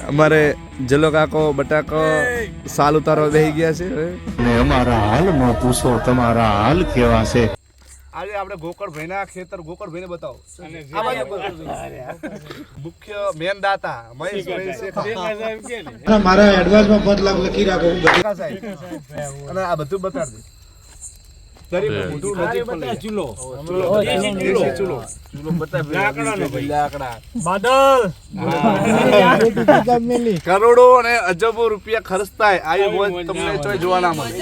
અમારે જલો કાકો બટાકો સાલ ઉતારવા બેસી ગયા છે ને અમારા હાલમાં પૂછો તમારા હાલ કેવા છે. આજે આપણે ગોકળભાઈ ના ખેતર ગોકળભાઈ ને બતાવો મુખ્ય મેન દાતા મહેશભાઈ મારા એડવાન્સમાં 5 લાખ લખી રાખો અને આ બધું બતાડી દે કરોડો અને અજબો રૂપિયા ખર્ચ થાય આવી મોજ તમને જોવા ના મળે.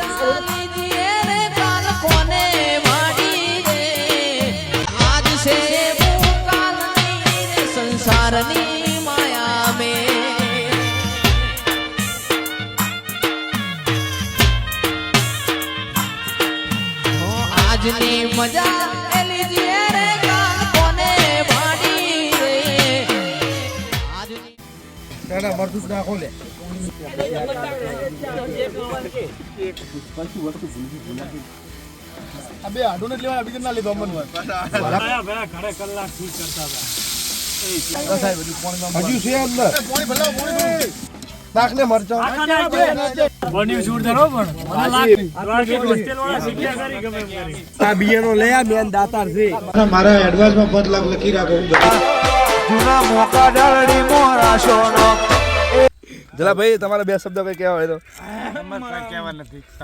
संसारनी माया में हो આજની મજા लीजिए रे कान कोने भाड़ी रे આજની ના મરતું નાખો લે અબે આડો ને લેવા અભી ના લીધો અમન ભલા ઘરે કલાક ઠીક કરતા હતા હજુ છે અંદર પાણી ભલાવ પાણી નાખને મરચા બની છોડ દરો પણ મને લાગે રોકેટ હોસ્ટેલ વાળા શીખ્યા કરી ગમે કરી આ બીએનો લે આ મેન દાતાર છે મારા એડવાન્સમાં 5 લાખ લખી રાખો જૂના મોકા ડાળડી મોરા સોનો જલા ભાઈ તમારા બે શબ્દ કઈ કહેવા હોય તો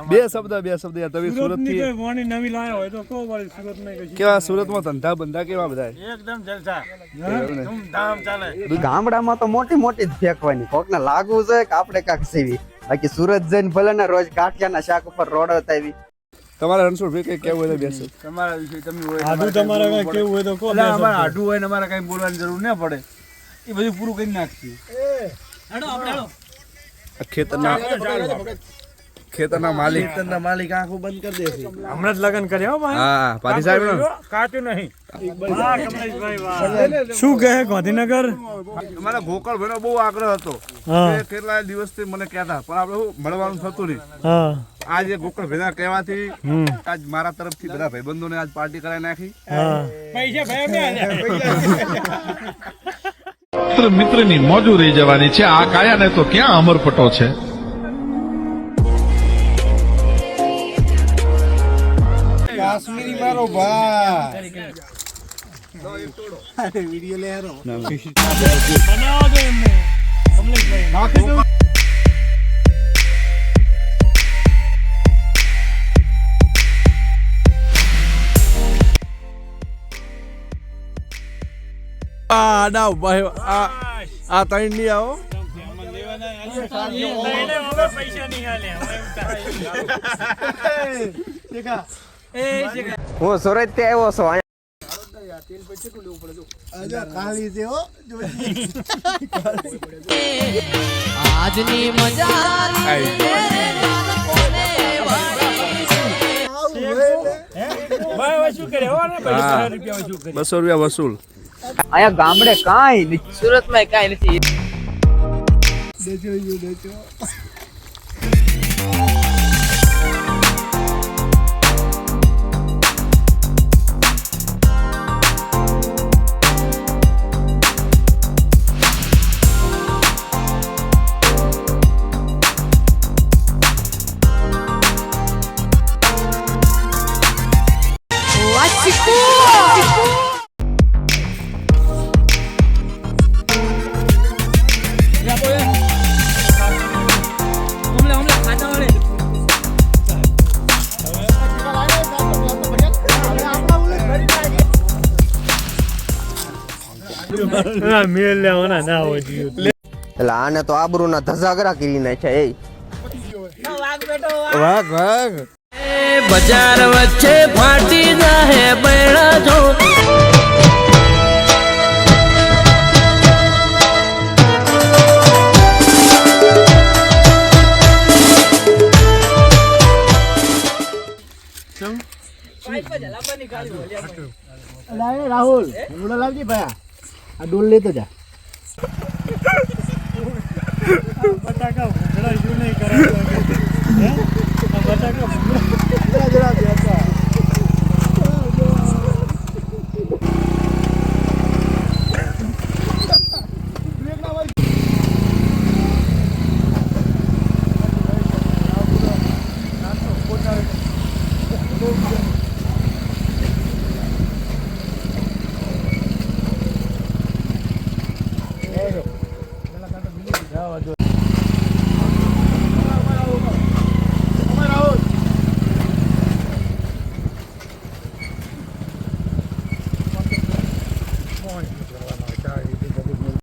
બે શબ્દ યાર તમે સુરત થી વાણી નવી લાયા હોય તો કો વાળી સુરત ને કેવા સુરતમાં ધંધા બંધા કેવા બધા એકદમ જલસા ધૂમધામ ચાલે ગામડામાં તો મોટી મોટી જ ફેંકવાની કોકને લાગવું છે કે આપણે કાક સીવી બાકી સુરત જઈને ભલે ને રોજ ગાંઠિયાના શાક ઉપર રોડતા આવી તમારા રણછોડ ભાઈ કઈ કેવું હોય બેસો તમારા વિશે તમે હોય આડું તમારે કઈ કેવું હોય તો કો અમારા આડું હોય ને અમારે કઈ બોલવાની જરૂર ન પડે એ બધું પૂરું કરી નાખીએ હેડો આપણે હેડો ખેતરના માલિક આંખો બંધ કરી દે છે હમણાં જ લગન કર્યા ભાઈ હા પાટી સાહેબ નો કાટ્યું નહીં વાહ કમલેશભાઈ વાહ શું કહે ગાંધીનગર અમારા ગોકળભાઈનો બહુ આગ્રહ હતો કે કેટલા દિવસથી મને કહેતા પણ આપણે મળવાનું થતું નહીં હા આજે ગોકળભાઈના કહેવાથી આજ મારા તરફથી બધા ભાઈબંધોને આજ પાર્ટી કરાવી નાખી પૈસા ભાઈ મિત્રની મોજું રહી જવાની છે. આ કાયાને તો ક્યાં અમરપટો છે. કાશ્મીરી મારો ભાઈ વિડિયો લે હેરો બનાવો દો એમને કમલેશભાઈ નાખી દો આ ભાઈ આ ત્રણ ની આવો હું સુરત થી આવ્યો છું આજની મજા ₹200 વસૂલ અહીંયા ગામડે કાંઈ નથી સુરત માં કાંઈ નથી એટલે આને તો આબરૂ ના ધજાગરા કરી નાખ્યા વાઘ બજાર વચ્ચે ફાટી જાહે બૈરા જો રાહુલ લાવજી ભાઈ આ ડોલ લેતો જા બટાકા ભૂંગળા શું નહીં કરે બટાકા ભૂંગળા જરા બેસા